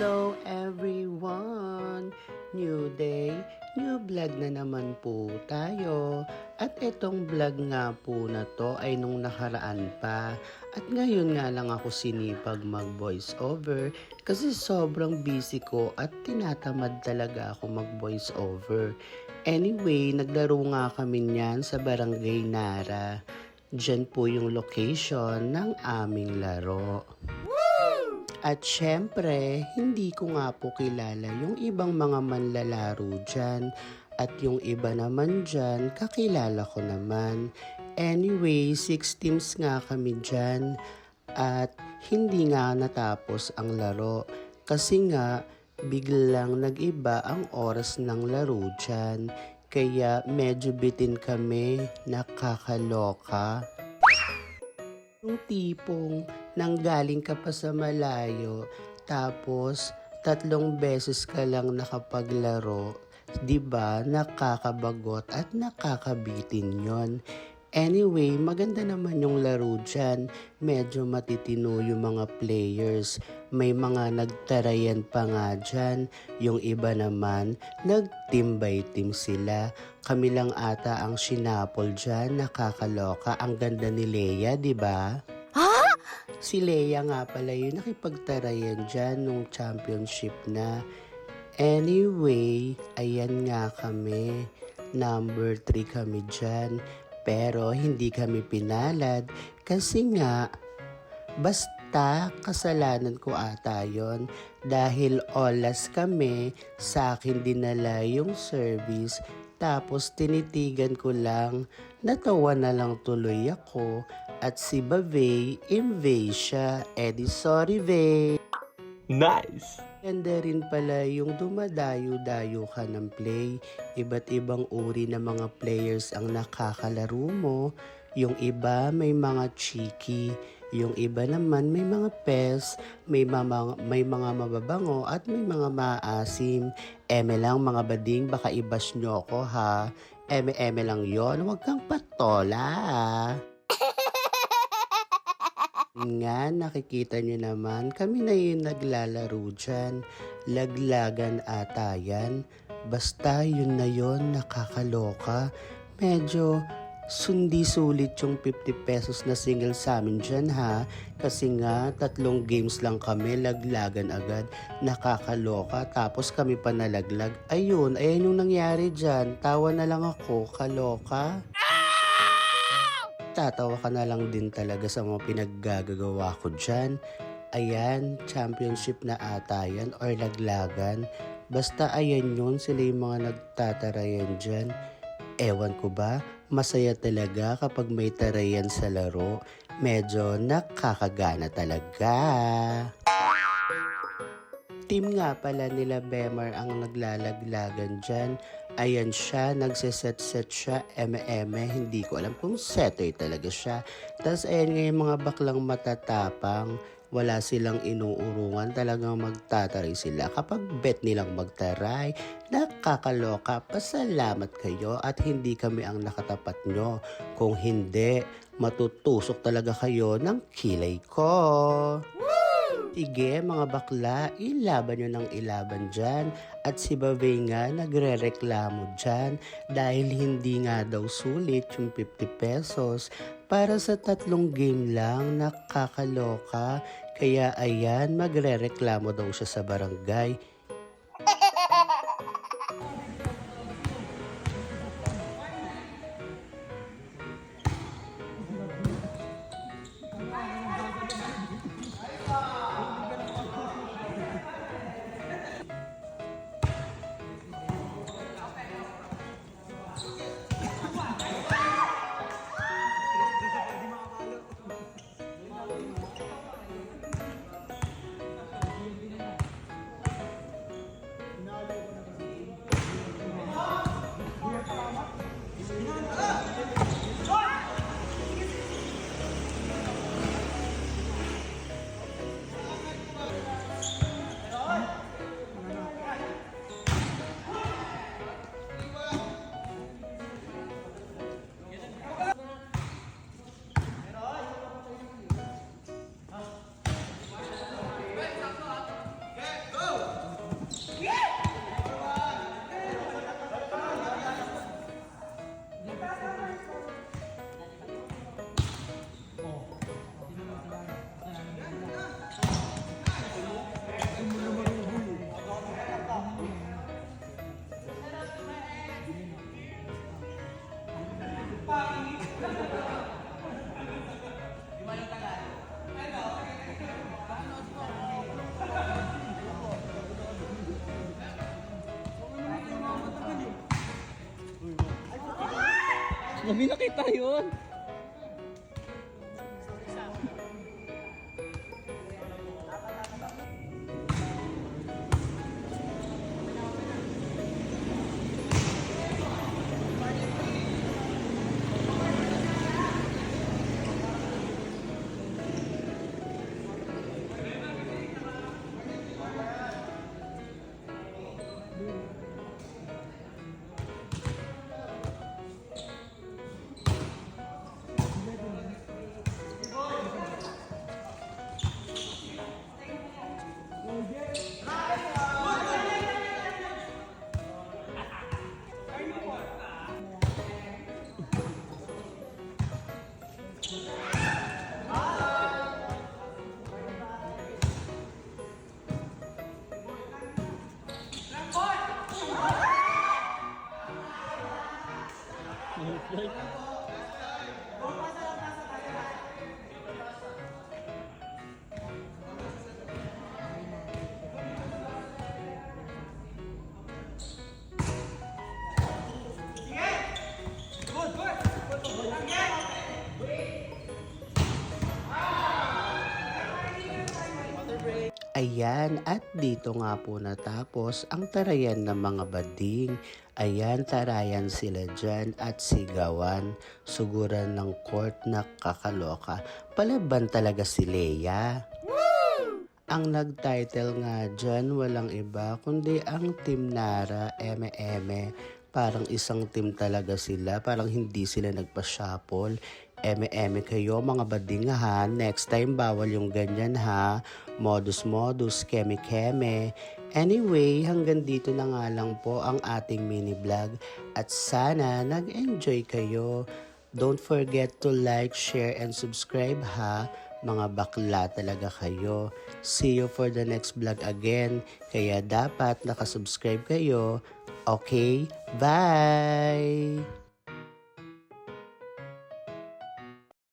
Hello everyone! New day, new vlog na naman po tayo. At itong vlog nga po na to ay nung nakaraan pa. At ngayon nga lang ako sinipag mag voice over kasi sobrang busy ko at tinatamad talaga ako mag voice over. Anyway, naglaro nga kami niyan sa Barangay Nara. Diyan po yung location ng aming laro. At syempre, hindi ko nga po kilala yung ibang mga manlalaro dyan. At yung iba naman dyan, kakilala ko naman. Anyway, 6 teams nga kami dyan. At hindi nga natapos ang laro. Kasi nga, biglang nag-iba ang oras ng laro dyan. Kaya medyo bitin kami, nakakaloka. Yung tipong nanggaling ka pa sa malayo, tapos 3 beses ka lang nakapaglaro, 'di ba? Nakakabagot at nakakabitin 'yon. Anyway, maganda naman yung laro dyan. Medyo matitino yung mga players. May mga nagtarayan pa nga dyan. Yung iba naman, nag-team by team sila. Kami lang ata ang sinapol dyan. Nakakaloka. Ang ganda ni Leia, di ba? Ha? Si Leia nga pala yun nakipagtarayan dyan nung championship na. Anyway, ayan nga kami. Number 3 kami dyan. Pero hindi kami pinalad kasi nga basta kasalanan ko ata yon dahil olas kami, sa akin dinala yung service, tapos tinitigan ko lang, natawa na lang tuloy ako at si Bavay, imvade siya, edi sorry Vay. Nice! Ganda rin pala yung dumadayo-dayo ka ng play. Iba't ibang uri ng mga players ang nakakalaro mo. Yung iba may mga cheeky, yung iba naman may mga pes, may mga mababango at may mga maasim. Eme lang mga bading, baka ibas nyo ko ha. Eme lang yon, huwag kang patola. Nga, nakikita nyo naman, kami na yung naglalaro dyan. Laglagan ata yan. Basta yun na yun, nakakaloka. Medyo sundi sulit yung 50 pesos na single sa amin dyan ha. Kasi nga, 3 games lang kami, laglagan agad. Nakakaloka, tapos kami pa nalaglag. Ayun yung nangyari dyan. Tawa na lang ako, kaloka. Tatawa ka na lang din talaga sa mga pinaggagawa ko dyan. Ayan, championship na ata yan or laglagan. Basta ayan yun, sila yung mga nagtatarayan dyan. Ewan ko ba, masaya talaga kapag may tarayan sa laro. Medyo nakakagana talaga. Team nga pala nila Bemar ang naglalaglagan dyan. Ayan siya, nagsiset-set siya, eme-eme, hindi ko alam kung setoy talaga siya. Tapos ayan nga yung mga baklang matatapang, wala silang inuurungan, talagang magtataray sila kapag bet nilang magtaray. Nakakaloka, pasalamat kayo at hindi kami ang nakatapat nyo. Kung hindi, matutusok talaga kayo ng kilay ko. Sige mga bakla, ilaban nyo ng ilaban dyan. At si Bavay nga nagre-reklamo dyan dahil hindi nga daw sulit yung 50 pesos. Para sa 3 game lang, nakakaloka. Kaya ayan, magre-reklamo daw siya sa barangay. Gabi nakita yun. Ayan, at dito nga po natapos ang tarayan ng mga bading. Ayan, tarayan sila dyan at sigawan. Suguran ng court na kakaloka. Palaban talaga si Leia. Ang nag-title nga dyan, walang iba, kundi ang Team Nara, Eme. Parang isang team talaga sila, parang hindi sila nagpa-shuffle. Eme kayo mga bading ha, next time bawal yung ganyan ha. Modus, keme. Anyway, hanggang dito na nga lang po ang ating mini vlog at sana nag-enjoy kayo. Don't forget to like, share, and subscribe ha. Mga bakla talaga kayo. See you for the next vlog again. Kaya dapat nakasubscribe kayo. Okay? Bye!